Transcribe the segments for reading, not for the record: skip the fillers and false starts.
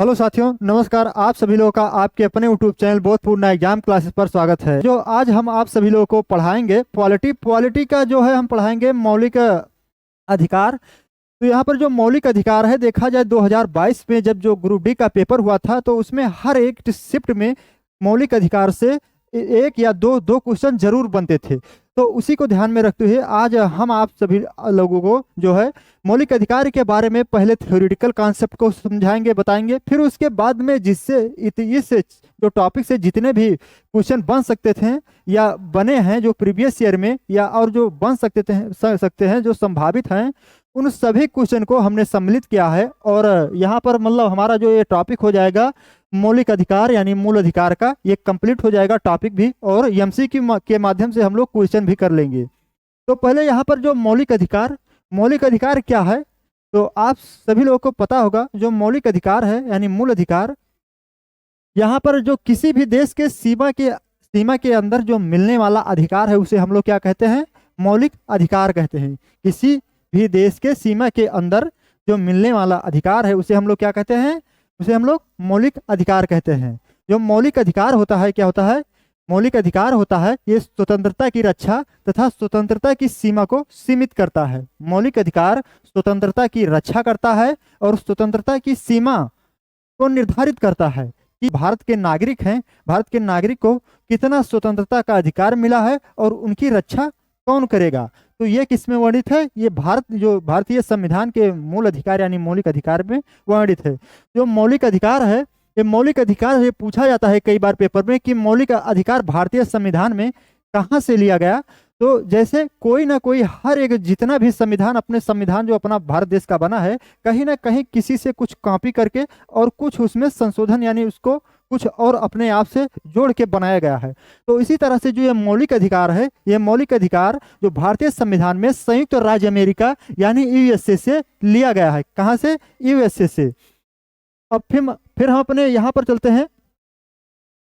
Hello साथियों, नमस्कार। आप सभी लोगों का आपके अपने यूट्यूब चैनल बोधपूर्ण एग्जाम क्लासेस पर स्वागत है। जो आज हम आप सभी लोगों को पढ़ाएंगे पॉलिटी का जो है हम पढ़ाएंगे मौलिक अधिकार। तो यहाँ पर जो मौलिक अधिकार है, देखा जाए 2022 में जब जो ग्रुप डी का पेपर हुआ था तो उसमें हर एक शिफ्ट में मौलिक अधिकार से एक या दो दो क्वेश्चन जरूर बनते थे। तो उसी को ध्यान में रखते हुए आज हम आप सभी लोगों को जो है मौलिक अधिकार के बारे में पहले थ्योरेटिकल कॉन्सेप्ट को समझाएंगे, बताएंगे। फिर उसके बाद में जिससे इस जो टॉपिक से जितने भी क्वेश्चन बन सकते थे या बने हैं जो प्रीवियस ईयर में, या और जो बन सकते हैं जो संभावित हैं, उन सभी क्वेश्चन को हमने सम्मिलित किया है। और यहाँ पर मतलब हमारा जो ये टॉपिक हो जाएगा मौलिक अधिकार यानी मूल अधिकार का, ये कंप्लीट हो जाएगा टॉपिक भी, और एमसीक्यू के माध्यम से हम लोग क्वेश्चन भी कर लेंगे। तो पहले यहाँ पर जो मौलिक अधिकार क्या है, तो आप सभी लोगों को पता होगा जो मौलिक अधिकार है यानी मूल अधिकार, यहाँ पर जो किसी भी देश के सीमा के अंदर जो मिलने वाला अधिकार है उसे हम लोग क्या कहते हैं? मौलिक अधिकार कहते हैं। किसी भी देश के सीमा के अंदर जो मिलने वाला अधिकार है उसे हम लोग क्या कहते हैं? उसे हम लोग मौलिक अधिकार कहते हैं। जो मौलिक अधिकार होता है, क्या होता है? मौलिक अधिकार होता है ये स्वतंत्रता की रक्षा तथा स्वतंत्रता की सीमा को सीमित करता है। मौलिक अधिकार स्वतंत्रता की रक्षा करता है और स्वतंत्रता की सीमा को निर्धारित करता है कि भारत के नागरिक हैं, भारत के नागरिक को कितना स्वतंत्रता का अधिकार मिला है और उनकी रक्षा कौन करेगा। तो ये किस में वर्णित है? ये भारतीय संविधान के मूल अधिकार यानी मौलिक अधिकार में वर्णित है। जो मौलिक अधिकार है, ये मौलिक अधिकार ये पूछा जाता है कई बार पेपर में कि मौलिक अधिकार भारतीय संविधान में कहाँ से लिया गया। तो जैसे कोई ना कोई हर एक जितना भी संविधान जो अपना भारत देश का बना है, कहीं ना कहीं किसी से कुछ कॉपी करके और कुछ उसमें संशोधन यानी उसको कुछ और अपने आप से जोड़ के बनाया गया है। तो इसी तरह से जो ये मौलिक अधिकार है, ये मौलिक अधिकार जो भारतीय संविधान में संयुक्त राज्य अमेरिका यानी यूएसए से लिया गया है। कहाँ से? यूएसए से। अब फिर हम अपने यहाँ पर चलते हैं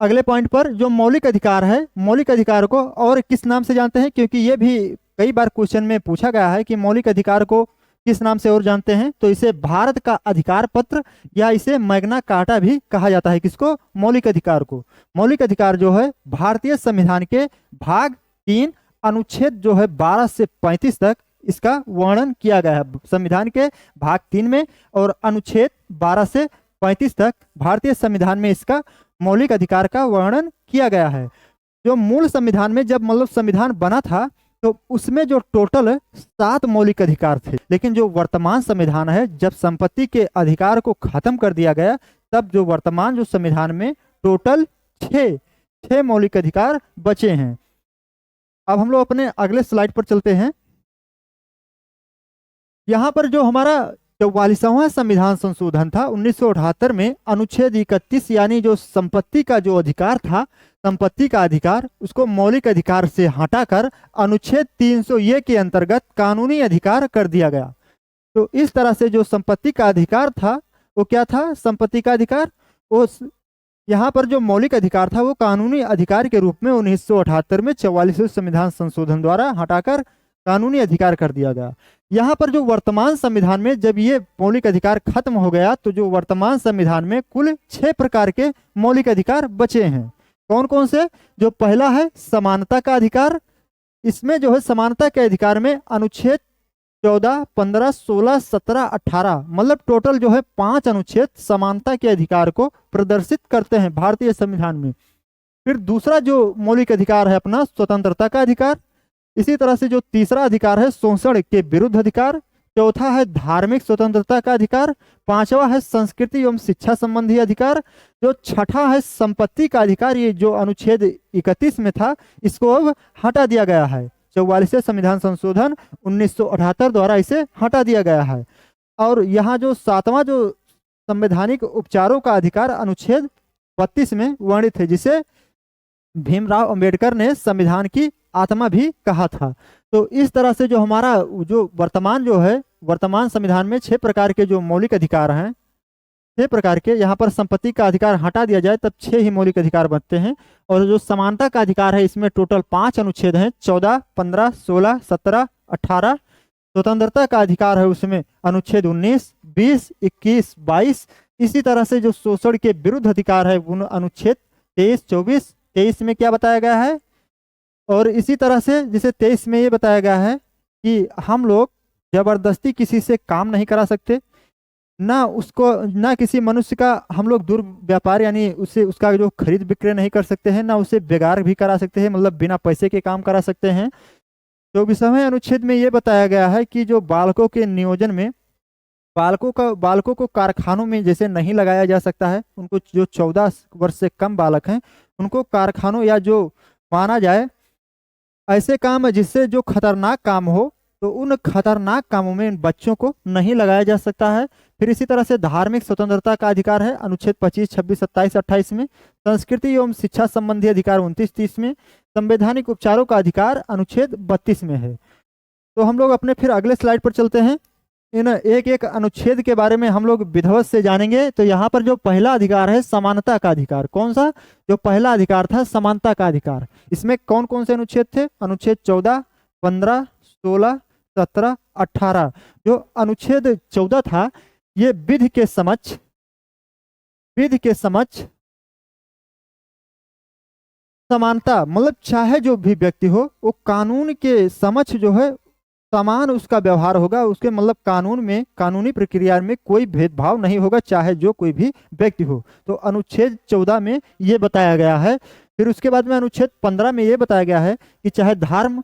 अगले पॉइंट पर। जो मौलिक अधिकार है, मौलिक अधिकार को और किस नाम से जानते हैं? क्योंकि ये भी कई बार क्वेश्चन में पूछा गया है कि मौलिक अधिकार को किस नाम से और जानते हैं। तो इसे भारत का अधिकार पत्र या इसे मैग्ना कार्टा भी कहा जाता है। किसको? मौलिक अधिकार को। मौलिक अधिकार जो है भारतीय संविधान के भाग 3 अनुच्छेद जो है 12 से 35 तक इसका वर्णन किया गया है। संविधान के भाग 3 में और अनुच्छेद 12 से 35 तक भारतीय संविधान में इसका मौलिक अधिकार का वर्णन किया गया है। जो मूल संविधान में जब मतलब संविधान बना था तो उसमें जो टोटल 7 मौलिक अधिकार थे, लेकिन जो वर्तमान संविधान है जब संपत्ति के अधिकार को खत्म कर दिया गया तब जो वर्तमान जो संविधान में टोटल 6 मौलिक अधिकार बचे हैं। अब हम लोग अपने अगले स्लाइड पर चलते हैं। यहाँ पर जो हमारा 44वां संविधान संशोधन था 1978 में, अनुच्छेद 31 यानी जो संपत्ति का जो अधिकार था, संपत्ति का अधिकार, उसको मौलिक अधिकार से हटाकर अनुच्छेद 300 के अंतर्गत कानूनी अधिकार कर दिया गया। तो इस तरह से जो संपत्ति का अधिकार था वो क्या था? संपत्ति का अधिकार वो यहाँ पर जो मौलिक अधिकार था वो कानूनी अधिकार के रूप में 1978 में 44वें संविधान संशोधन द्वारा हटाकर कानूनी अधिकार कर दिया गया। यहाँ पर जो वर्तमान संविधान में जब ये मौलिक अधिकार खत्म हो गया तो जो वर्तमान संविधान में कुल 6 प्रकार के मौलिक अधिकार बचे हैं। कौन कौन से? जो पहला है समानता का अधिकार। इसमें जो है समानता के अधिकार में अनुच्छेद 14, 15, 16, 17, 18 मतलब टोटल जो है 5 अनुच्छेद समानता के अधिकार को प्रदर्शित करते हैं भारतीय संविधान में। फिर दूसरा जो मौलिक अधिकार है अपना स्वतंत्रता का अधिकार। इसी तरह से जो तीसरा अधिकार है शोषण के विरुद्ध अधिकार। चौथा है धार्मिक स्वतंत्रता का अधिकार। पांचवा है संस्कृति एवं शिक्षा संबंधी अधिकार। जो छठा है संपत्ति का अधिकार, ये जो अनुच्छेद 31 में था इसको अब हटा दिया गया है। 44वें संविधान संशोधन 1978 द्वारा इसे हटा दिया गया है। और यहाँ जो 7वां जो संवैधानिक उपचारों का अधिकार अनुच्छेद 32 में वर्णित है, जिसे भीमराव अंबेडकर ने संविधान की आत्मा भी कहा था। तो इस तरह से जो हमारा जो वर्तमान संविधान में 6 प्रकार के जो मौलिक अधिकार हैं, 6 प्रकार के, यहाँ पर संपत्ति का अधिकार हटा दिया जाए तब 6 ही मौलिक अधिकार बनते हैं। और जो समानता का अधिकार है इसमें टोटल 5 अनुच्छेद हैं, 14, 15, 16, 17, 18। स्वतंत्रता का अधिकार है उसमें अनुच्छेद 19, 20, 21, 22, इसी तरह से जो शोषण के विरुद्ध अधिकार है उन अनुच्छेद 23, 24, 23 में क्या बताया गया है। और इसी तरह से जैसे 23 में ये बताया गया है कि हम लोग जबरदस्ती किसी से काम नहीं करा सकते, ना उसको, ना किसी मनुष्य का हम लोग दुर्व्यापार यानी उससे उसका जो खरीद विक्रय नहीं कर सकते हैं, ना उसे बेगार भी करा सकते हैं, मतलब बिना पैसे के काम करा सकते हैं। 24वें अनुच्छेद में ये बताया गया है कि जो बालकों के नियोजन में बालकों को कारखानों में जैसे नहीं लगाया जा सकता है, उनको जो 14 वर्ष से कम बालक हैं उनको कारखानों या जो माना जाए ऐसे काम जिससे जो खतरनाक काम हो, तो उन खतरनाक कामों में इन बच्चों को नहीं लगाया जा सकता है। फिर इसी तरह से धार्मिक स्वतंत्रता का अधिकार है अनुच्छेद 25, 26, 27, 28 में। संस्कृति एवं शिक्षा संबंधी अधिकार 29, 30 में। संवैधानिक उपचारों का अधिकार अनुच्छेद 32 में है। तो हम लोग अपने फिर अगले स्लाइड पर चलते हैं। इन एक एक अनुच्छेद के बारे में हम लोग विधिवत से जानेंगे। तो यहाँ पर जो पहला अधिकार है समानता का अधिकार, कौन सा, जो पहला अधिकार था समानता का अधिकार, इसमें कौन कौन से अनुच्छेद थे, अनुच्छेद 14, 15, 16, 17, 18। जो अनुच्छेद 14 था ये विधि के समक्ष समानता, मतलब चाहे जो भी व्यक्ति हो वो कानून के समक्ष जो है समान उसका व्यवहार होगा, उसके मतलब कानून में कानूनी प्रक्रिया में कोई भेदभाव नहीं होगा, चाहे जो कोई भी व्यक्ति हो। तो अनुच्छेद 14 में ये बताया गया है। फिर उसके बाद में अनुच्छेद 15 में ये बताया गया है कि चाहे धर्म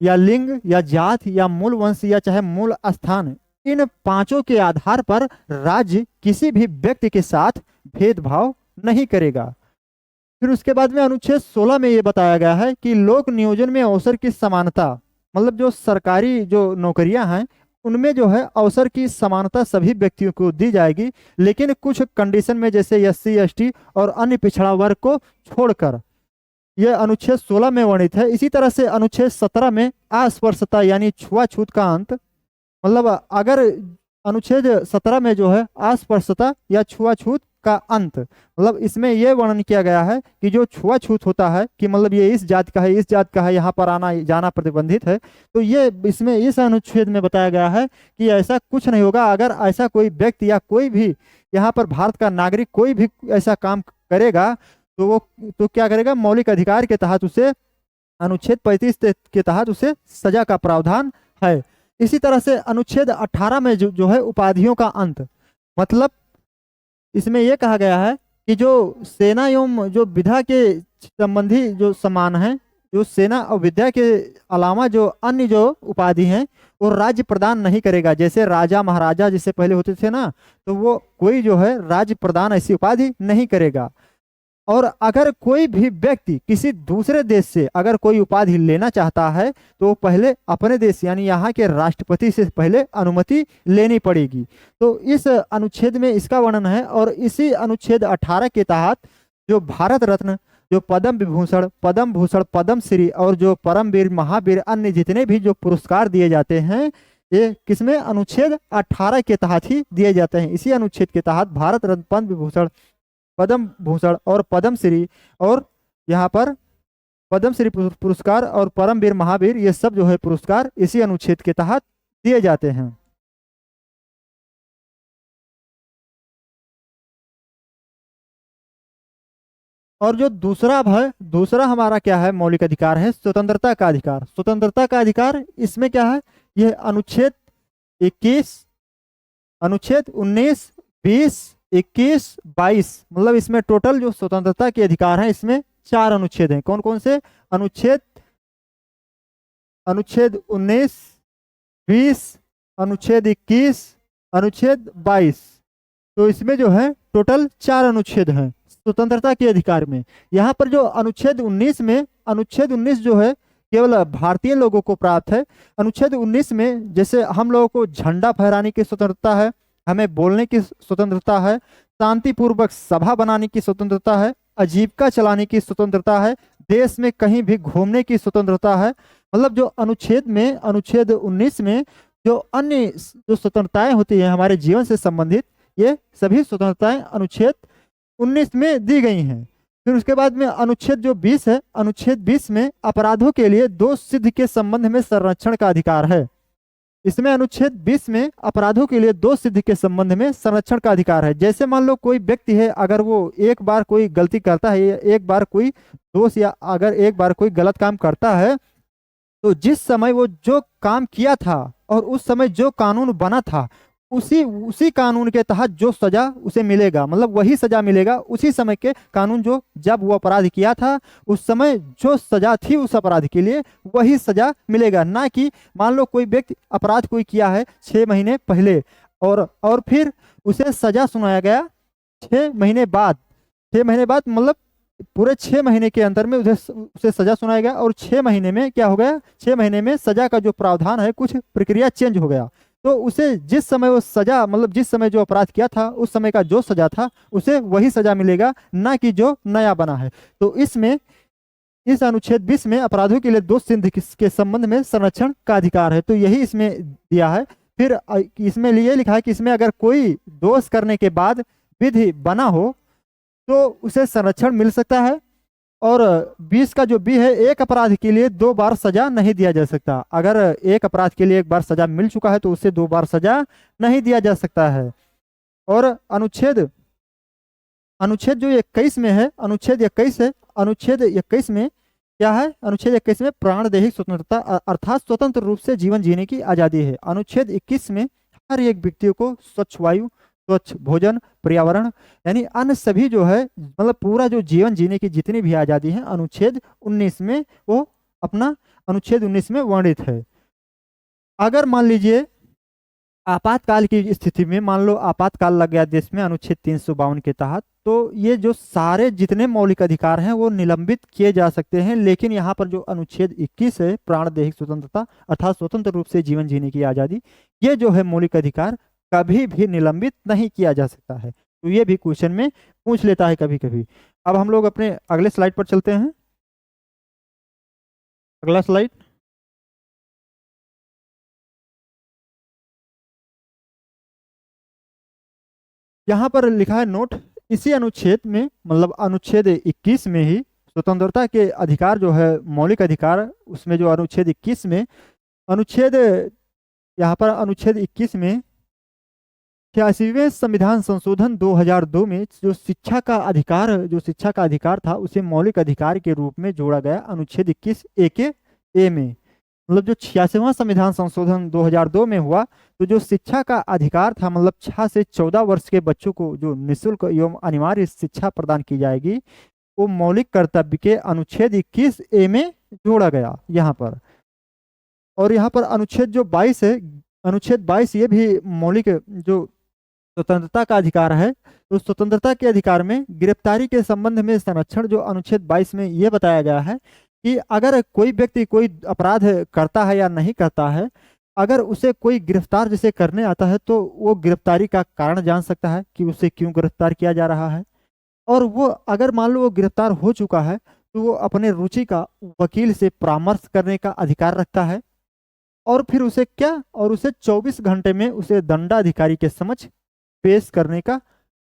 या लिंग या जात या मूल वंश या चाहे मूल स्थान, इन पांचों के आधार पर राज्य किसी भी व्यक्ति के साथ भेदभाव नहीं करेगा। फिर उसके बाद में अनुच्छेद 16 में ये बताया गया है कि लोक नियोजन में अवसर की समानता, मतलब जो सरकारी जो नौकरियां हैं उनमें जो है अवसर की समानता सभी व्यक्तियों को दी जाएगी, लेकिन कुछ कंडीशन में, जैसे एससी, एसटी और अन्य पिछड़ा वर्ग को छोड़कर। यह अनुच्छेद 16 में वर्णित है। इसी तरह से अनुच्छेद 17 में अस्पृश्यता यानी छुआछूत का अंत, मतलब अगर अनुच्छेद 17 में जो है अस्पृश्यता या छुआछूत का अंत, मतलब इसमें यह वर्णन किया गया है कि जो छुआछूत होता है कि मतलब ये इस जात का है, इस जात का है, यहाँ पर आना जाना प्रतिबंधित है, तो ये इसमें इस अनुच्छेद में बताया गया है कि ऐसा कुछ नहीं होगा। अगर ऐसा कोई व्यक्ति या कोई भी यहाँ पर भारत का नागरिक कोई भी ऐसा काम करेगा तो वो तो क्या करेगा, मौलिक अधिकार के तहत उसे अनुच्छेद 35 के तहत उसे सजा का प्रावधान है। इसी तरह से अनुच्छेद 18 में जो है उपाधियों का अंत, मतलब इसमें यह कहा गया है कि जो सेना एवं जो विद्या के संबंधी जो सम्मान है, जो सेना और विद्या के अलावा जो अन्य जो उपाधि हैं वो राज्य प्रदान नहीं करेगा। जैसे राजा महाराजा जिससे पहले होते थे ना, तो वो कोई जो है राज्य प्रदान ऐसी उपाधि नहीं करेगा। और अगर कोई भी व्यक्ति किसी दूसरे देश से अगर कोई उपाधि लेना चाहता है तो वो पहले अपने देश यानी यहाँ के राष्ट्रपति से पहले अनुमति लेनी पड़ेगी। तो इस अनुच्छेद में इसका वर्णन है। और इसी अनुच्छेद 18 के तहत जो भारत रत्न, जो पद्म विभूषण, पद्म भूषण, पद्म श्री और जो परमवीर, महावीर, अन्य जितने भी जो पुरस्कार दिए जाते हैं ये किसमें, अनुच्छेद 18 के तहत ही दिए जाते हैं। इसी अनुच्छेद के तहत भारत रत्न, पद्म विभूषण, पद्म भूषण और पद्म श्री और यहाँ पर पद्म श्री पुरस्कार और परमवीर, महावीर, ये सब जो है पुरस्कार इसी अनुच्छेद के तहत दिए जाते हैं। और जो दूसरा है, दूसरा हमारा क्या है, मौलिक अधिकार है स्वतंत्रता का अधिकार। स्वतंत्रता का अधिकार इसमें क्या है, यह अनुच्छेद 21, अनुच्छेद 19, 20, 21, 22, मतलब इसमें टोटल जो स्वतंत्रता के अधिकार हैं इसमें 4 अनुच्छेद हैं। कौन कौन से, अनुच्छेद 19, 20, अनुच्छेद 21, अनुच्छेद 22। तो इसमें जो है टोटल 4 अनुच्छेद हैं स्वतंत्रता के अधिकार में। यहाँ पर जो अनुच्छेद 19 में, अनुच्छेद 19 जो है केवल भारतीय लोगों को प्राप्त है। अनुच्छेद 19 में जैसे हम लोगों को झंडा फहराने की स्वतंत्रता है, हमें बोलने की स्वतंत्रता है, शांतिपूर्वक सभा बनाने की स्वतंत्रता है, आजीविका चलाने की स्वतंत्रता है, देश में कहीं भी घूमने की स्वतंत्रता है। मतलब जो अनुच्छेद में, अनुच्छेद 19 में जो अन्य जो स्वतंत्रताएं होती हैं हमारे जीवन से संबंधित, ये सभी स्वतंत्रताएं अनुच्छेद 19 में दी गई हैं। फिर उसके बाद में अनुच्छेद जो 20 है, अनुच्छेद 20 में अपराधों के लिए दोष सिद्ध के संबंध में संरक्षण का अधिकार है। इसमें अनुच्छेद 20 में अपराधों के लिए दोष सिद्धि के संबंध में संरक्षण का अधिकार है। जैसे मान लो कोई व्यक्ति है, अगर वो एक बार कोई गलती करता है या एक बार कोई दोष या अगर एक बार कोई गलत काम करता है, तो जिस समय वो जो काम किया था और उस समय जो कानून बना था, उसी उसी कानून के तहत जो सजा उसे मिलेगा, मतलब वही सजा मिलेगा उसी समय के कानून, जो जब वो अपराध किया था उस समय जो सजा थी उस अपराध के लिए वही सजा मिलेगा। ना कि मान लो कोई व्यक्ति अपराध कोई किया है 6 महीने पहले और फिर उसे सजा सुनाया गया 6 महीने बाद। 6 महीने बाद मतलब पूरे 6 महीने के अंतर में उसे सजा सुनाया गया और 6 महीने में क्या हो गया, 6 महीने में सजा का जो प्रावधान है कुछ प्रक्रिया चेंज हो गया। तो उसे जिस समय वो सजा, मतलब जिस समय जो अपराध किया था उस समय का जो सजा था उसे वही सजा मिलेगा, ना कि जो नया बना है। तो इसमें इस अनुच्छेद 20 में अपराधों के लिए दोष सिद्धि के संबंध में संरक्षण का अधिकार है, तो यही इसमें दिया है। फिर इसमें ये लिखा है कि इसमें अगर कोई दोष करने के बाद विधि बना हो तो उसे संरक्षण मिल सकता है। और 20 का जो बी है, एक अपराध के लिए 2 बार सजा नहीं दिया जा सकता। अगर एक अपराध के लिए एक बार सजा मिल चुका है तो उसे 2 बार सजा नहीं दिया जा सकता है। और अनुच्छेद अनुच्छेद जो 21 में है, अनुच्छेद 21 है, अनुच्छेद 21 में क्या है, अनुच्छेद 21 में प्राणदैहिक स्वतंत्रता अर्थात स्वतंत्र रूप से जीवन जीने की आजादी है। अनुच्छेद 21 में हर एक व्यक्ति को स्वच्छ वायु, स्वच्छ भोजन, पर्यावरण यानी अन्य सभी जो है, मतलब पूरा जो जीवन जीने की जितनी भी आजादी है अनुच्छेद 19 में वो अपना अनुच्छेद 19 में वर्णित है। अगर मान लीजिए आपातकाल की स्थिति में, मान लो आपातकाल लग गया देश में अनुच्छेद 352 के तहत, तो ये जो सारे जितने मौलिक अधिकार हैं वो निलंबित किए जा सकते हैं। लेकिन यहाँ पर जो अनुच्छेद 21 है, प्राणदैहिक स्वतंत्रता अर्थात स्वतंत्र रूप से जीवन जीने की आजादी, ये जो है मौलिक अधिकार कभी भी निलंबित नहीं किया जा सकता है। तो ये भी क्वेश्चन में पूछ लेता है कभी कभी। अब हम लोग अपने अगले स्लाइड पर चलते हैं। अगला स्लाइड, यहाँ पर लिखा है नोट, इसी अनुच्छेद में मतलब अनुच्छेद 21 में ही स्वतंत्रता के अधिकार जो है मौलिक अधिकार, उसमें जो अनुच्छेद 21 में अनुच्छेद, यहाँ पर अनुच्छेद 21 में 86वें संविधान संशोधन 2002 में जो शिक्षा का अधिकार था उसे मौलिक अधिकार के रूप में जोड़ा गया अनुच्छेद 21 ए के ए में। मतलब जो 86वां संविधान संशोधन 2002 में हुआ, तो जो शिक्षा का अधिकार था, मतलब 6 से 14 वर्ष के बच्चों को जो निःशुल्क एवं अनिवार्य शिक्षा प्रदान की जाएगी, वो मौलिक कर्तव्य के अनुच्छेद 21 ए में जोड़ा गया यहाँ पर। और यहाँ पर अनुच्छेद जो 22 है, अनुच्छेद 22 ये भी मौलिक जो स्वतंत्रता का अधिकार है, तो स्वतंत्रता के अधिकार में गिरफ्तारी के संबंध में संरक्षण जो अनुच्छेद 22 में ये बताया गया है कि अगर कोई व्यक्ति कोई अपराध करता है या नहीं करता है, अगर उसे कोई गिरफ्तार जैसे करने आता है तो वो गिरफ्तारी का कारण जान सकता है कि उसे क्यों गिरफ्तार किया जा रहा है। और वो अगर मान लो वो गिरफ्तार हो चुका है तो वो अपने रुचि का वकील से परामर्श करने का अधिकार रखता है। और फिर उसे क्या, और उसे 24 घंटे में उसे दंडाधिकारी के समक्ष पेश करने का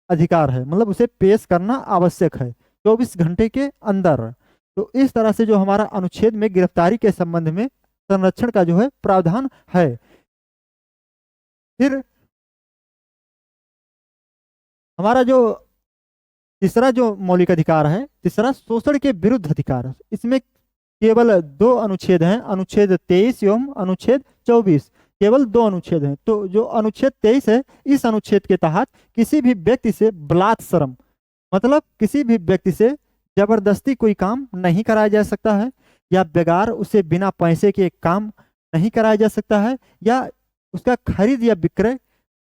अधिकार है, मतलब उसे पेश करना आवश्यक है 24 घंटे के अंदर। तो इस तरह से जो हमारा अनुच्छेद में गिरफ्तारी के संबंध में संरक्षण का जो है प्रावधान है। फिर हमारा जो तीसरा जो मौलिक अधिकार है, तीसरा शोषण के विरुद्ध अधिकार, इसमें केवल 2 अनुच्छेद हैं, अनुच्छेद 23 एवं अनुच्छेद 24, केवल 2 अनुच्छेद हैं। तो जो अनुच्छेद 23 है, इस अनुच्छेद के तहत किसी भी व्यक्ति से बलात्सरम, मतलब किसी भी व्यक्ति से जबरदस्ती कोई काम नहीं कराया जा सकता है, या बेगार उसे बिना पैसे के काम नहीं कराया जा सकता है, या उसका खरीद या विक्रय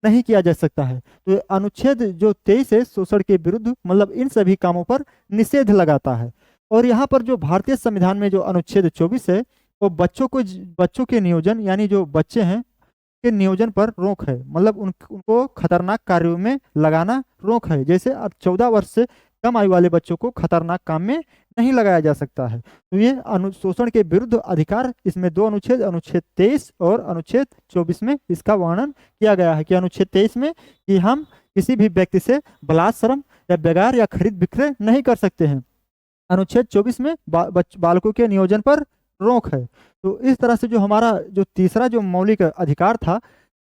नहीं किया जा सकता है। तो अनुच्छेद जो 23 है शोषण के विरुद्ध, मतलब इन सभी कामों पर निषेध लगाता है। और यहाँ पर जो भारतीय संविधान में जो अनुच्छेद 24 है, वो बच्चों के नियोजन यानी जो बच्चे हैं के नियोजन पर रोक है, मतलब उनको खतरनाक कार्यों में लगाना रोक है। जैसे अब 14 वर्ष से कम आयु वाले बच्चों को खतरनाक काम में नहीं लगाया जा सकता है। तो ये शोषण के विरुद्ध अधिकार, इसमें 2 अनुच्छेद, अनुच्छेद 23 और अनुच्छेद 24 में इसका वर्णन किया गया है। कि अनुच्छेद 23 में कि हम किसी भी व्यक्ति से बलात्सरम या बेगार या खरीद विक्रय नहीं कर सकते हैं। अनुच्छेद 24 में बालकों के नियोजन पर रोक है। तो इस तरह से जो हमारा जो तीसरा जो मौलिक अधिकार था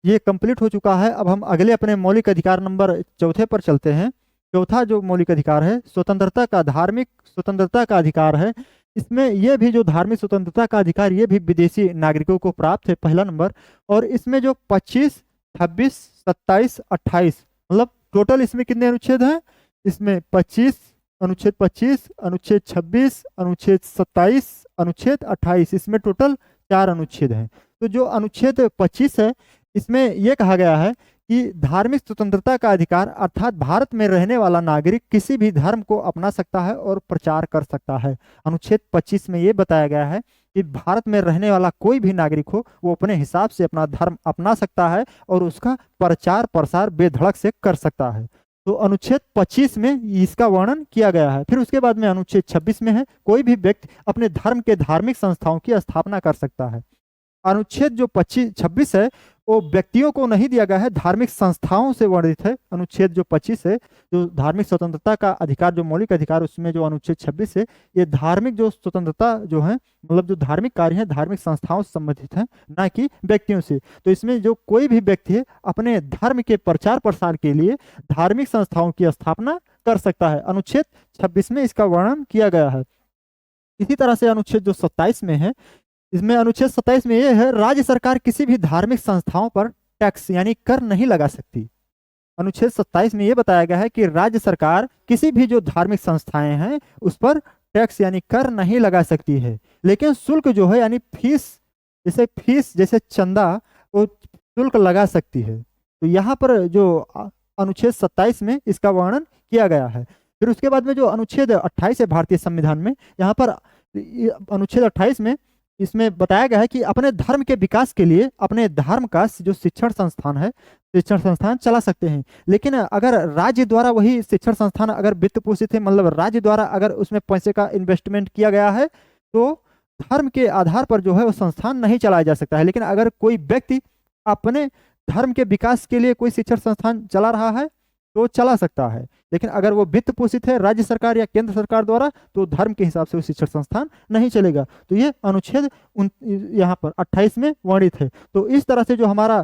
ये कंप्लीट हो चुका है। अब हम अगले अपने मौलिक अधिकार नंबर चौथे पर चलते हैं। चौथा जो मौलिक अधिकार है स्वतंत्रता का, धार्मिक स्वतंत्रता का अधिकार है। इसमें ये भी जो धार्मिक स्वतंत्रता का अधिकार ये भी विदेशी नागरिकों को प्राप्त है, पहला नंबर। और इसमें जो 25, 26, 27, 28 मतलब टोटल इसमें कितने अनुच्छेद हैं? इसमें 25, अनुच्छेद 25, अनुच्छेद 26, अनुच्छेद 27, अनुच्छेद 28, इसमें टोटल 4 अनुच्छेद हैं। तो जो अनुच्छेद 25 है इसमें यह कहा गया है कि धार्मिक स्वतंत्रता का अधिकार अर्थात भारत में रहने वाला नागरिक किसी भी धर्म को अपना सकता है और प्रचार कर सकता है। अनुच्छेद 25 में यह बताया गया है कि भारत में रहने वाला कोई भी नागरिक हो वो अपने हिसाब से अपना धर्म अपना सकता है और उसका प्रचार प्रसार बेधड़क से कर सकता है। तो अनुच्छेद 25 में इसका वर्णन किया गया है। फिर उसके बाद में अनुच्छेद 26 में है कोई भी व्यक्ति अपने धर्म के धार्मिक संस्थाओं की स्थापना कर सकता है। अनुच्छेद जो 26 है वो व्यक्तियों को नहीं दिया गया है, धार्मिक संस्थाओं से वर्णित है। अनुच्छेद जो 25 है जो धार्मिक स्वतंत्रता का अधिकार जो मौलिक अधिकार उसमें जो अनुच्छेद 26 है ये धार्मिक जो स्वतंत्रता जो है मतलब जो धार्मिक कार्य है धार्मिक संस्थाओं से संबंधित है ना कि व्यक्तियों से। तो इसमें जो कोई भी व्यक्ति है अपने धर्म के प्रचार प्रसार के लिए धार्मिक संस्थाओं की स्थापना कर सकता है। अनुच्छेद 26 में इसका वर्णन किया गया है। इसी तरह से अनुच्छेद जो 27 में है इसमें अनुच्छेद 27 में यह है राज्य सरकार किसी भी धार्मिक संस्थाओं पर टैक्स यानी कर नहीं लगा सकती। अनुच्छेद 27 में यह बताया गया है कि राज्य सरकार किसी भी जो धार्मिक संस्थाएं हैं उस पर टैक्स यानी कर नहीं लगा सकती है, लेकिन शुल्क जो है यानी फीस जैसे चंदा वो शुल्क लगा सकती है। तो यहाँ पर जो अनुच्छेद 27 में इसका वर्णन किया गया है। फिर उसके बाद में जो अनुच्छेद 28 है भारतीय संविधान में, यहाँ पर अनुच्छेद 28 में इसमें बताया गया है कि अपने धर्म के विकास के लिए अपने धर्म का जो शिक्षण संस्थान है शिक्षण संस्थान चला सकते हैं। लेकिन अगर राज्य द्वारा वही शिक्षण संस्थान अगर वित्त पोषित है मतलब राज्य द्वारा अगर उसमें पैसे का इन्वेस्टमेंट किया गया है तो धर्म के आधार पर जो है वो संस्थान नहीं चलाया जा सकता है। लेकिन अगर कोई व्यक्ति अपने धर्म के विकास के लिए कोई शिक्षण संस्थान चला रहा है तो चला सकता है। लेकिन अगर वो वित्त पोषित है राज्य सरकार या केंद्र सरकार द्वारा तो धर्म के हिसाब से वो शिक्षण संस्थान नहीं चलेगा। तो ये अनुच्छेद यहाँ पर 28 में वर्णित है। तो इस तरह से जो हमारा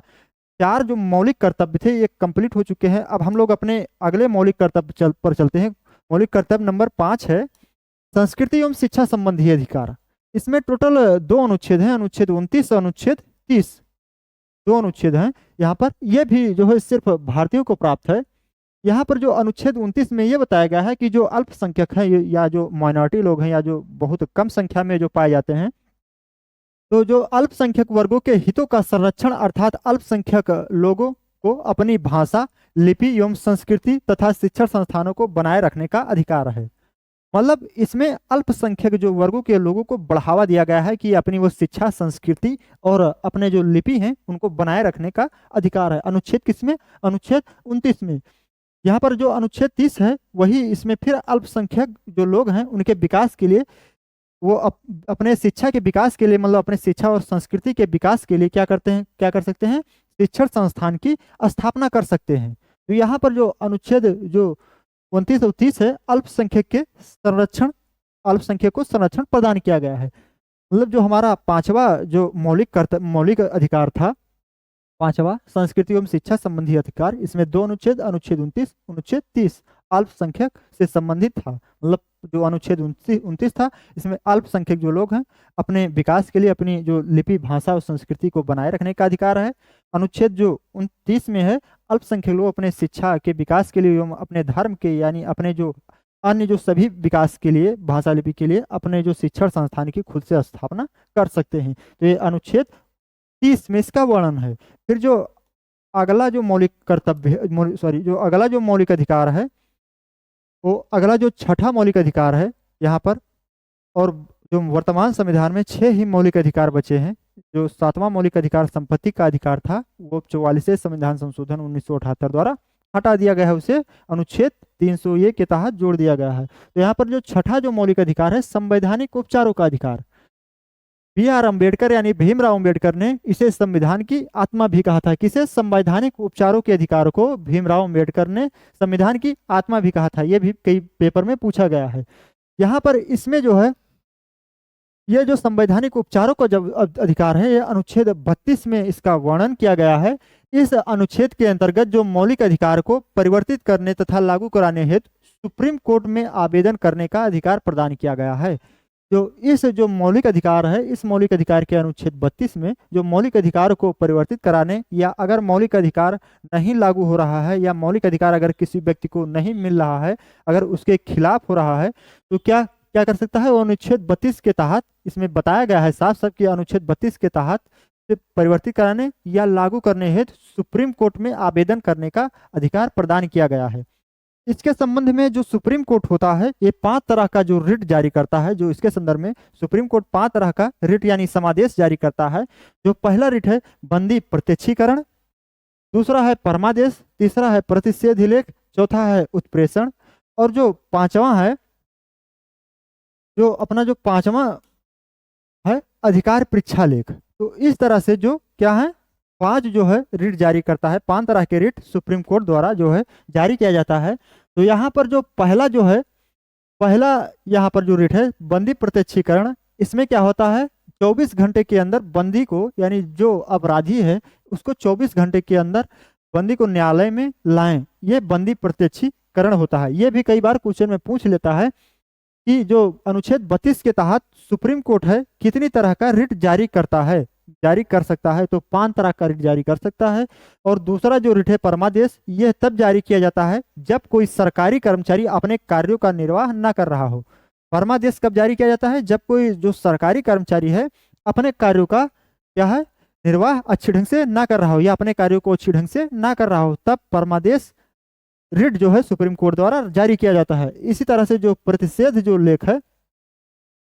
4 जो मौलिक कर्तव्य थे ये कंप्लीट हो चुके हैं। अब हम लोग अपने अगले मौलिक कर्तव्य पर चलते हैं। मौलिक कर्तव्य नंबर 5 है संस्कृति एवं शिक्षा संबंधी अधिकार। इसमें टोटल 2 अनुच्छेद हैं, अनुच्छेद 29 और अनुच्छेद 30, 2 अनुच्छेद हैं। यहाँ पर यह भी जो है सिर्फ भारतीयों को प्राप्त है। यहाँ पर जो अनुच्छेद 29 में ये बताया गया है कि जो अल्पसंख्यक हैं या जो माइनॉरिटी लोग हैं या जो बहुत कम संख्या में जो पाए जाते हैं तो जो अल्पसंख्यक वर्गों के हितों का संरक्षण अर्थात अल्पसंख्यक लोगों को अपनी भाषा, लिपि एवं संस्कृति तथा शिक्षण संस्थानों को बनाए रखने का अधिकार है। मतलब इसमें अल्पसंख्यक जो वर्गों के लोगों को बढ़ावा दिया गया है कि अपनी वो शिक्षा, संस्कृति और अपने जो लिपि हैं उनको बनाए रखने का अधिकार है। अनुच्छेद किसमें? अनुच्छेद 29 में। यहाँ पर जो अनुच्छेद 30 है वही इसमें फिर अल्पसंख्यक जो लोग हैं उनके विकास के लिए वो अपने शिक्षा के विकास के लिए मतलब अपने शिक्षा और संस्कृति के विकास के लिए क्या कर सकते हैं? शिक्षण संस्थान की स्थापना कर सकते हैं। तो यहाँ पर जो अनुच्छेद जो 29 और 30 है अल्पसंख्यक को संरक्षण प्रदान किया गया है। मतलब जो हमारा 5वां जो मौलिक अधिकार था, 5वां संस्कृति एवं शिक्षा संबंधी अधिकार, इसमें 2 अनुच्छेद, अनुच्छेद 29, अनुच्छेद 30 अल्पसंख्यक से संबंधित था। मतलब जो अनुच्छेद 29 था इसमें अल्पसंख्यक जो लोग हैं अपने विकास के लिए अपनी जो लिपि, भाषा और संस्कृति को बनाए रखने का अधिकार है। अनुच्छेद जो 29 में है अल्पसंख्यक लोग अपने शिक्षा के विकास के लिए एवं अपने धर्म के यानी अपने जो अन्य जो सभी विकास के लिए, भाषा लिपि के लिए अपने जो शिक्षण संस्थान की खुद से स्थापना कर सकते हैं। तो ये अनुच्छेद 30 में इसका वर्णन है। फिर जो अगला जो मौलिक अधिकार है वो अगला जो 6ठा मौलिक अधिकार है यहाँ पर, और जो वर्तमान संविधान में 6 ही मौलिक अधिकार बचे हैं। जो 7वां मौलिक अधिकार संपत्ति का अधिकार था वो 44वें संविधान संशोधन 1978 द्वारा हटा दिया गया है, उसे अनुच्छेद 301 के तहत जोड़ दिया गया है। तो यहाँ पर जो 6ठा जो मौलिक अधिकार है संवैधानिक उपचारों का अधिकार, B.R. अम्बेडकर यानी भीमराव अम्बेडकर ने इसे संविधान की आत्मा भी कहा था। किसे? संवैधानिक उपचारों के अधिकार को भीमराव अम्बेडकर ने संविधान की आत्मा भी कहा था। यह भी कई पेपर में पूछा गया है। यहाँ पर इसमें जो है ये जो संवैधानिक उपचारों का जब अधिकार है, ये अनुच्छेद 32 में इसका वर्णन किया गया है। इस अनुच्छेद के अंतर्गत जो मौलिक अधिकार को परिवर्तित करने तथा लागू कराने हेतु सुप्रीम कोर्ट में आवेदन करने का अधिकार प्रदान किया गया है। जो मौलिक अधिकार है, इस मौलिक अधिकार के अनुच्छेद 32 में जो मौलिक अधिकार को परिवर्तित कराने, या अगर मौलिक अधिकार नहीं लागू हो रहा है, या मौलिक अधिकार अगर किसी व्यक्ति को नहीं मिल रहा है, अगर उसके खिलाफ हो रहा है, तो क्या क्या कर सकता है? वो अनुच्छेद 32 के तहत इसमें बताया गया है साफ साफ कि अनुच्छेद 32 के तहत से परिवर्तित कराने या लागू करने हेतु सुप्रीम कोर्ट में आवेदन करने का अधिकार प्रदान किया गया है। इसके संबंध में जो सुप्रीम कोर्ट होता है, ये 5 तरह का जो रिट जारी करता है। जो इसके संदर्भ में सुप्रीम कोर्ट 5 तरह का रिट यानी समादेश जारी करता है। जो पहला रिट है बंदी प्रत्यक्षीकरण, दूसरा है परमादेश, तीसरा है प्रतिषेधिलेख, चौथा है उत्प्रेषण, और जो पांचवा है, जो पांचवा है अधिकार परीक्षा लेख। तो इस तरह से जो क्या है, 5 जो है रिट जारी करता है। 5 तरह के रिट सुप्रीम कोर्ट द्वारा जो है जारी किया जाता है। तो यहाँ पर जो पहला यहाँ पर जो रिट है बंदी प्रत्यक्षीकरण, इसमें क्या होता है, 24 घंटे के अंदर बंदी को, यानी जो अपराधी है उसको 24 घंटे के अंदर बंदी को न्यायालय में लाएं, ये बंदी प्रत्यक्षीकरण होता है। ये भी कई बार क्वेश्चन में पूछ लेता है कि जो अनुच्छेद 32 के तहत सुप्रीम कोर्ट है कितनी तरह का रिट जारी कर सकता है। तो 5 तरह का रिट जारी कर सकता है। और दूसरा जो रिट है परमादेश, यह तब जारी किया जाता है जब कोई सरकारी कर्मचारी अपने कार्यों का निर्वाह न कर रहा हो। परमादेश कब जारी किया जाता है? जब कोई जो सरकारी कर्मचारी है अपने कार्यों का क्या है, निर्वाह अच्छे ढंग से ना कर रहा हो, या अपने कार्यों को अच्छी ढंग से ना कर रहा हो, तब परमादेश रिट जो है सुप्रीम कोर्ट द्वारा जारी किया जाता है। इसी तरह से जो प्रतिषेध जो लेख है,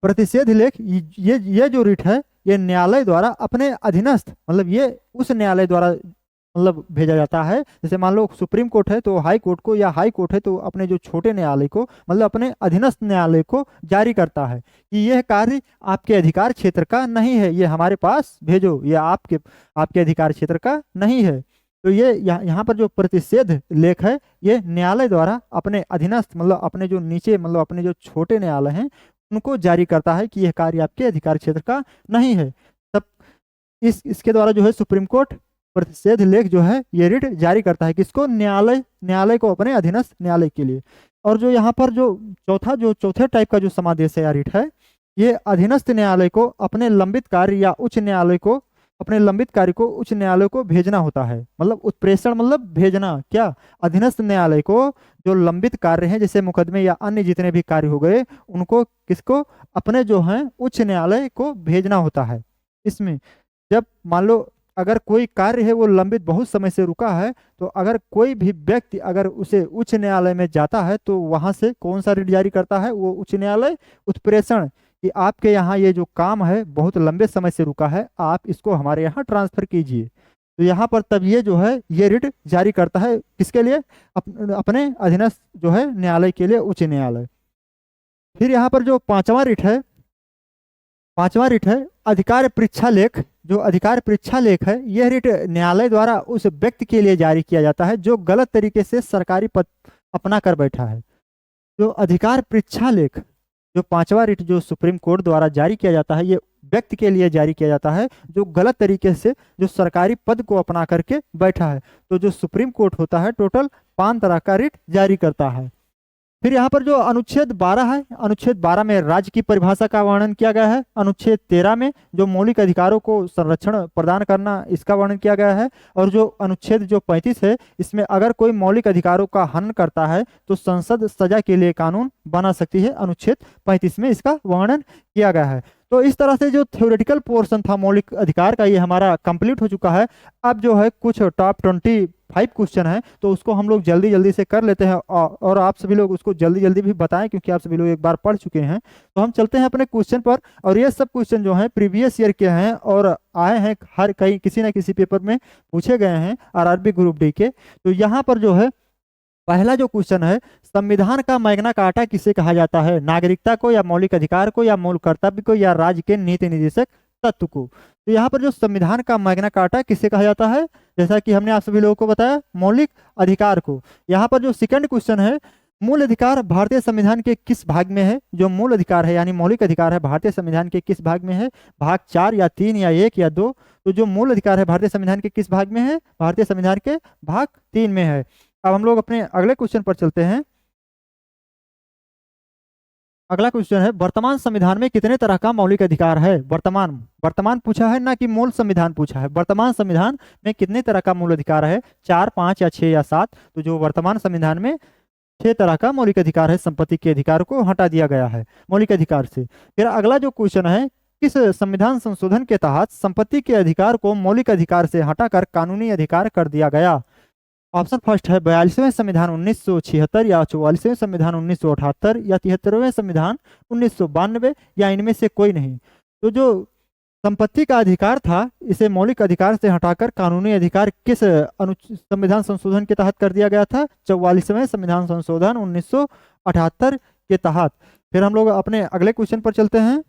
प्रतिषेध लेख, ये जो रिट है ये न्यायालय द्वारा अपने अधीनस्थ, मतलब ये उस न्यायालय द्वारा मतलब भेजा जाता है। जैसे मान लो सुप्रीम कोर्ट है तो हाई कोर्ट को, या हाई कोर्ट है तो अपने जो छोटे न्यायालय को, मतलब अपने अधीनस्थ न्यायालय को जारी करता है कि यह कार्य आपके अधिकार क्षेत्र का नहीं है, ये हमारे पास भेजो, ये आपके अधिकार क्षेत्र का नहीं है। तो ये यहाँ पर जो प्रतिषेध लेख है, ये न्यायालय द्वारा अपने अधीनस्थ, मतलब अपने जो नीचे, मतलब अपने जो छोटे न्यायालय हैं उनको जारी करता है कि यह कार्य आपके अधिकार क्षेत्र का नहीं है। तब इसके द्वारा जो है सुप्रीम कोर्ट प्रतिषेध लेख जो है ये रिट जारी करता है। किसको? न्यायालय को, अपने अधीनस्थ न्यायालय के लिए। और जो यहाँ पर जो चौथे टाइप का जो समादेश है या रिट है, ये अधीनस्थ न्यायालय को अपने लंबित कार्य या उच्च न्यायालय को, अपने लंबित कार्य को उच्च न्यायालय को भेजना होता है। मतलब उत्प्रेषण मतलब भेजना, क्या? अधीनस्थ न्यायालय को जो लंबित कार्य हैं, जैसे मुकदमे या अन्य जितने भी कार्य हो गए, उनको किसको? अपने जो है उच्च न्यायालय को भेजना होता है। इसमें जब मान लो अगर कोई कार्य है वो लंबित बहुत समय से रुका है, तो अगर कोई भी व्यक्ति अगर उसे उच्च न्यायालय में जाता है तो वहां से कौन सा रिट जारी करता है? वो उच्च न्यायालय उत्प्रेषण, कि आपके यहाँ ये जो काम है बहुत लंबे समय से रुका है, आप इसको हमारे यहाँ ट्रांसफर कीजिए। तो यहाँ पर तब ये जो है ये रिट जारी करता है किसके लिए? अपने अधीनस्थ जो है न्यायालय के लिए, उच्च न्यायालय। फिर यहाँ पर जो पांचवा रिट है अधिकार परीक्षा लेख। जो अधिकार परीक्षा लेख है, यह रिट न्यायालय द्वारा उस व्यक्ति के लिए जारी किया जाता है जो गलत तरीके से सरकारी पद अपना कर बैठा है। जो अधिकार परीक्षा लेख, जो पांचवा रिट जो सुप्रीम कोर्ट द्वारा जारी किया जाता है, ये व्यक्ति के लिए जारी किया जाता है जो गलत तरीके से जो सरकारी पद को अपना करके बैठा है। तो जो सुप्रीम कोर्ट होता है टोटल 5 तरह का रिट जारी करता है। फिर यहाँ पर जो अनुच्छेद 12 है, अनुच्छेद 12 में राज्य की परिभाषा का वर्णन किया गया है। अनुच्छेद 13 में जो मौलिक अधिकारों को संरक्षण प्रदान करना, इसका वर्णन किया गया है। और जो अनुच्छेद जो 35 है, इसमें अगर कोई मौलिक अधिकारों का हनन करता है तो संसद सजा के लिए कानून बना सकती है। अनुच्छेद 35 में इसका वर्णन किया गया है। तो इस तरह से जो थ्योरेटिकल पोर्शन था मौलिक अधिकार का, ये हमारा कंप्लीट हो चुका है। अब जो है कुछ टॉप 25 क्वेश्चन है, तो उसको हम लोग जल्दी जल्दी से कर लेते हैं, और आप सभी लोग उसको जल्दी जल्दी भी बताएं क्योंकि आप सभी लोग एक बार पढ़ चुके हैं। तो हम चलते हैं अपने क्वेश्चन पर। और ये सब क्वेश्चन जो हैं प्रीवियस ईयर के हैं और आए हैं हर कहीं किसी न किसी पेपर में पूछे गए हैं आरआरबी ग्रुप डी के। तो यहाँ पर जो है पहला जो क्वेश्चन है, संविधान का मैग्ना कार्टा किसे कहा जाता है? नागरिकता को, या मौलिक अधिकार को, या मूल कर्तव्य को, या राज्य के नीति निर्देशक तत्व को? तो यहाँ पर जो संविधान का मैग्ना कार्टा किसे कहा जाता है? जैसा कि हमने आप सभी लोगों को बताया, मौलिक अधिकार को। यहाँ पर जो सेकंड क्वेश्चन है, मूल अधिकार भारतीय संविधान के किस भाग में है? जो मूल अधिकार है यानी मौलिक अधिकार है भारतीय संविधान के किस भाग में है? भाग 4 या 3 या 1 या 2? तो जो मूल अधिकार है भारतीय संविधान के किस भाग में है? भारतीय संविधान के भाग 3 में है। अब हम लोग अपने अगले क्वेश्चन पर चलते हैं। अगला क्वेश्चन है, वर्तमान संविधान में कितने तरह का मौलिक अधिकार है? वर्तमान वर्तमान पूछा है, ना कि मूल संविधान पूछा है। वर्तमान संविधान में कितने तरह का मूल अधिकार है? 4, 5 या 6 या 7? तो जो वर्तमान संविधान में 6 तरह का मौलिक अधिकार है। संपत्ति के अधिकार को हटा दिया गया है मौलिक अधिकार से। फिर अगला जो क्वेश्चन है, किस संविधान संशोधन के तहत संपत्ति के अधिकार को मौलिक अधिकार से हटाकर कानूनी अधिकार कर दिया गया? ऑप्शन फर्स्ट है 42वें संविधान 1976 या 44वें संविधान 1978 या 73वें संविधान 1992 या इनमें से कोई नहीं। तो जो संपत्ति का अधिकार था इसे मौलिक अधिकार से हटाकर कानूनी अधिकार किस संविधान संशोधन के तहत कर दिया गया था? 44वें संविधान संशोधन 1978 के तहत। फिर हम लोग अपने अगले क्वेश्चन पर चलते हैं।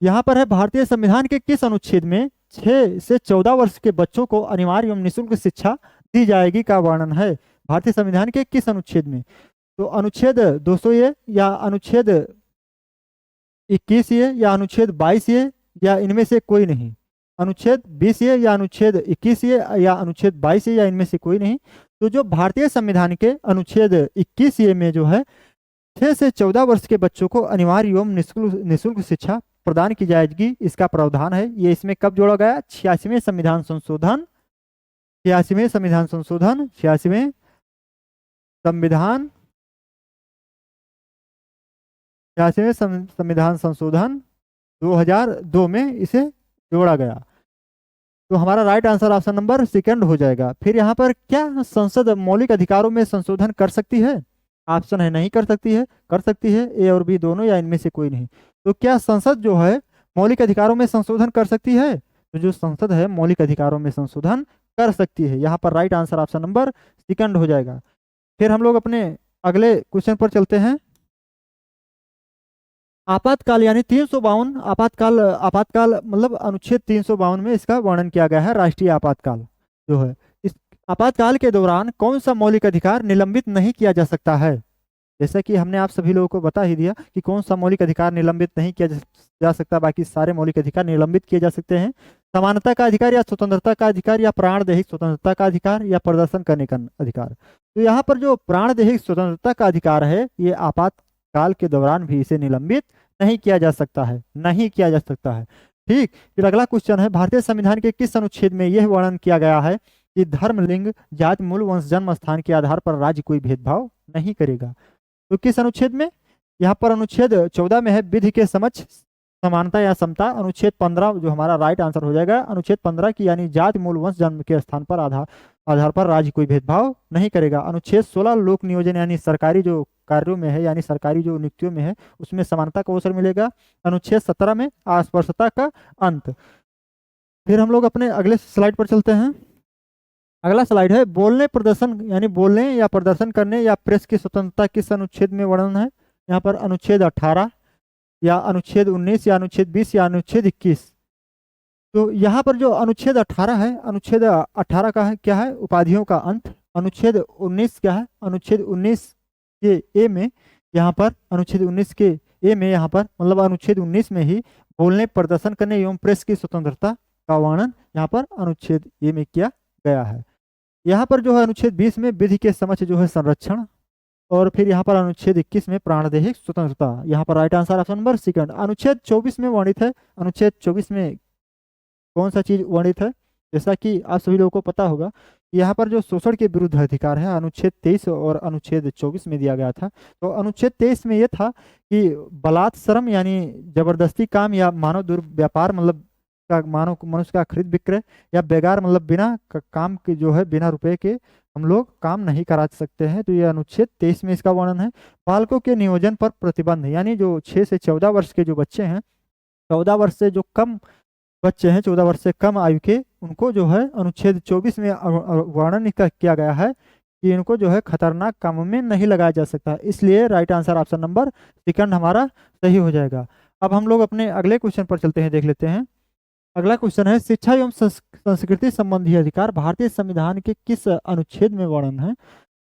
यहाँ पर है, भारतीय संविधान के किस अनुच्छेद में 6 से 14 वर्ष के बच्चों को अनिवार्य एवं निःशुल्क शिक्षा दी जाएगी का वर्णन है? भारतीय संविधान के किस अनुच्छेद में? तो अनुच्छेद 200 ए या अनुच्छेद 21 ए या अनुच्छेद 22 ए या इनमें से कोई नहीं? अनुच्छेद 20 ए या अनुच्छेद 21 ए या अनुच्छेद 22 ए या इनमें से कोई नहीं? तो जो भारतीय संविधान के अनुच्छेद 21 ए में जो है 6 से 14 वर्ष के बच्चों को अनिवार्य एवं निःशुल्क शिक्षा प्रदान की जाएगी, इसका प्रावधान है। ये इसमें कब जोड़ा गया? 86वें संविधान संशोधन 86वें संविधान संशोधन 86वें संविधान 86वें संविधान संशोधन 2002 में इसे जोड़ा गया। तो हमारा right answer option number second हो जाएगा। फिर यहाँ पर क्या संसद मौलिक अधिकारों में संशोधन कर सकती है? ऑप्शन है नहीं कर सकती है, कर सकती है, ए और बी दोनों या इनमें से कोई नहीं। तो क्या संसद जो है मौलिक अधिकारों में संशोधन कर सकती है? तो जो संसद है मौलिक अधिकारों में संशोधन कर सकती है। यहाँ पर right answer option number second हो जाएगा। फिर हम लोग अपने अगले क्वेश्चन पर चलते हैं। आपातकाल यानी 352 आपातकाल आपातकाल मतलब अनुच्छेद 352 में इसका वर्णन किया गया है। राष्ट्रीय आपातकाल जो है, इस आपातकाल के दौरान कौन सा मौलिक अधिकार निलंबित नहीं किया जा सकता है? जैसा कि हमने आप सभी लोगों को बता ही दिया कि कौन सा मौलिक अधिकार निलंबित नहीं किया जा सकता, बाकी सारे मौलिक अधिकार निलंबित किए जा सकते हैं। समानता का अधिकार या स्वतंत्रता का अधिकार या प्राणदैहिक स्वतंत्रता का अधिकार या प्रदर्शन करने का अधिकार। तो यहाँ पर जो प्राणदैहिक स्वतंत्रता का अधिकार है ये आपातकाल के दौरान भी इसे निलंबित नहीं किया जा सकता है, नहीं किया जा सकता है। ठीक, फिर अगला क्वेश्चन है, भारतीय संविधान के किस अनुच्छेद में यह वर्णन किया गया है कि धर्म, लिंग, जाति, मूल, वंश, जन्म स्थान के आधार पर राज्य कोई भेदभाव नहीं करेगा? तो किस अनुच्छेद में? यहाँ पर अनुच्छेद 14 में है, विधि के समक्ष समानता या समता। अनुच्छेद 15 जो हमारा राइट आंसर हो जाएगा, अनुच्छेद 15 की यानी जाति, मूल, वंश, जन्म के स्थान पर आधार पर राज्य कोई भेदभाव नहीं करेगा। अनुच्छेद 16 लोक नियोजन यानी सरकारी जो कार्यों में है यानी सरकारी जो नियुक्तियों में है उसमें समानता का अवसर मिलेगा। अनुच्छेद 17 में अस्पृश्यता का अंत। फिर हम लोग अपने अगले स्लाइड पर चलते हैं। अगला स्लाइड है, बोलने, प्रदर्शन यानी बोलने या प्रदर्शन करने या प्रेस की स्वतंत्रता किस अनुच्छेद में वर्णन है? यहाँ पर अनुच्छेद 18 या अनुच्छेद 19 या अनुच्छेद 20 या अनुच्छेद 21। तो यहाँ पर जो अनुच्छेद 18 है, अनुच्छेद 18 का है क्या है? उपाधियों का अंत। अनुच्छेद 19 क्या है? अनुच्छेद 19 के ए में यहाँ पर अनुच्छेद 19 के ए में यहाँ पर मतलब अनुच्छेद 19 में ही बोलने, प्रदर्शन करने एवं प्रेस की स्वतंत्रता का वर्णन यहाँ पर अनुच्छेद ए में किया गया है। यहाँ पर जो है अनुच्छेद 20 में विधि के समक्ष जो है संरक्षण, और फिर यहाँ पर अनुच्छेद 21 में प्राणदैहिक स्वतंत्रता। यहाँ पर right answer option number second. अनुच्छेद 24 में वर्णित है, अनुच्छेद 24 में कौन सा चीज वर्णित है? जैसा कि आप सभी लोगों को पता होगा, यहाँ पर जो शोषण के विरुद्ध अधिकार है अनुच्छेद 23 और अनुच्छेद 24 में दिया गया था। तो अनुच्छेद 23 में ये था कि बलात्श्रम यानी जबरदस्ती काम या मानव दुर्व्यापार मतलब का मानव मनुष्य का खरीद विक्रय या बेगार मतलब बिना काम के जो है बिना रुपए के हम लोग काम नहीं करा सकते हैं। तो ये अनुच्छेद 23 में इसका वर्णन है। बालकों के नियोजन पर प्रतिबंध यानी जो 6 से 14 वर्ष के जो बच्चे हैं, 14 वर्ष से जो कम बच्चे हैं, 14 वर्ष से कम आयु के, उनको जो है अनुच्छेद 24 में वर्णन किया गया है कि इनको जो है खतरनाक कामों में नहीं लगाया जा सकता। इसलिए right answer option number second हमारा सही हो जाएगा। अब हम लोग अपने अगले क्वेश्चन पर चलते हैं, देख लेते हैं। अगला क्वेश्चन है, शिक्षा एवं संस्कृति संबंधी अधिकार भारतीय संविधान के किस अनुच्छेद में वर्णन है?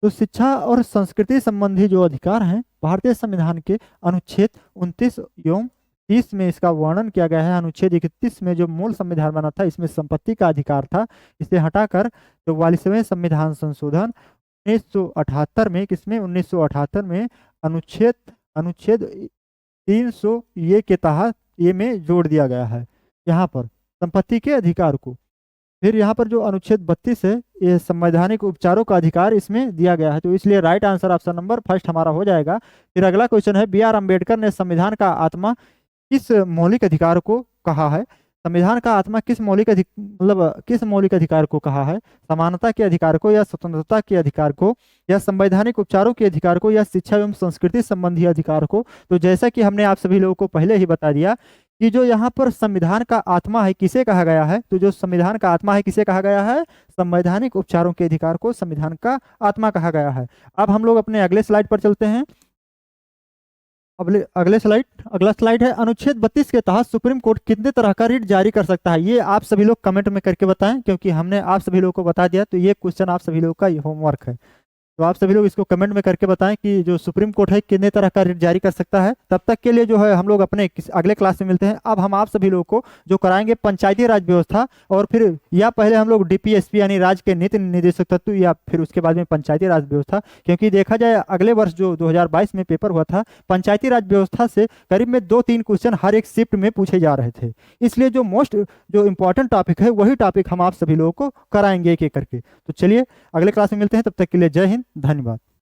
तो शिक्षा और संस्कृति संबंधी जो अधिकार हैं भारतीय संविधान के अनुच्छेद 29 एवं 30 में इसका वर्णन किया गया है। अनुच्छेद 31 में जो मूल संविधान बना था इसमें संपत्ति का अधिकार था, इसे हटाकर 44वें संविधान संशोधन 1978 में, किसमें 1978 में अनुच्छेद अनुच्छेद 300 ये के तहत ये में जोड़ दिया गया है यहाँ पर संपत्ति के अधिकार को। फिर यहाँ पर जो अनुच्छेद 32 है ये संवैधानिक उपचारों का अधिकार इसमें दिया गया है, तो इसलिए right answer option number first हमारा हो जाएगा। फिर अगला क्वेश्चन है, बी आर अम्बेडकर ने संविधान का आत्मा किस मौलिक अधिकार को कहा है? संविधान का आत्मा किस किस मौलिक अधिकार को कहा है? समानता के अधिकार को, या स्वतंत्रता के अधिकार को, या संवैधानिक उपचारों के अधिकार को, या शिक्षा एवं संस्कृति संबंधी अधिकार को? तो जैसा कि हमने आप सभी लोगों को पहले ही बता दिया कि जो यहाँ पर संविधान का आत्मा है किसे कहा गया है, तो जो संविधान का आत्मा है किसे कहा गया है? संवैधानिक उपचारों के अधिकार को संविधान का आत्मा कहा गया है। अब हम लोग अपने अगले स्लाइड पर चलते हैं। अगला स्लाइड है, अनुच्छेद 32 के तहत सुप्रीम कोर्ट कितने तरह का रिट जारी कर सकता है? ये आप सभी लोग कमेंट में करके बताएं, क्योंकि हमने आप सभी लोगों को बता दिया, तो ये क्वेश्चन आप सभी लोगों का होमवर्क है। तो आप सभी लोग इसको कमेंट में करके बताएं कि जो सुप्रीम कोर्ट है कितने तरह का रिट जारी कर सकता है। तब तक के लिए जो है हम लोग अपने अगले क्लास में मिलते हैं। अब हम आप सभी लोगों को जो कराएंगे पंचायती राज व्यवस्था, और फिर या पहले हम लोग डीपीएसपी यानी राज्य के नीति निदेशक तत्व, या फिर उसके बाद में पंचायती राज व्यवस्था। क्योंकि देखा जाए अगले वर्ष जो 2022 में पेपर हुआ था, पंचायती राज व्यवस्था से करीब में 2-3 क्वेश्चन हर एक शिफ्ट में पूछे जा रहे थे। इसलिए जो इंपॉर्टेंट टॉपिक है वही टॉपिक हम आप सभी लोगों को कराएंगे एक एक करके। तो चलिए अगले क्लास में मिलते हैं, तब तक के लिए जय हिंद, धन्यवाद।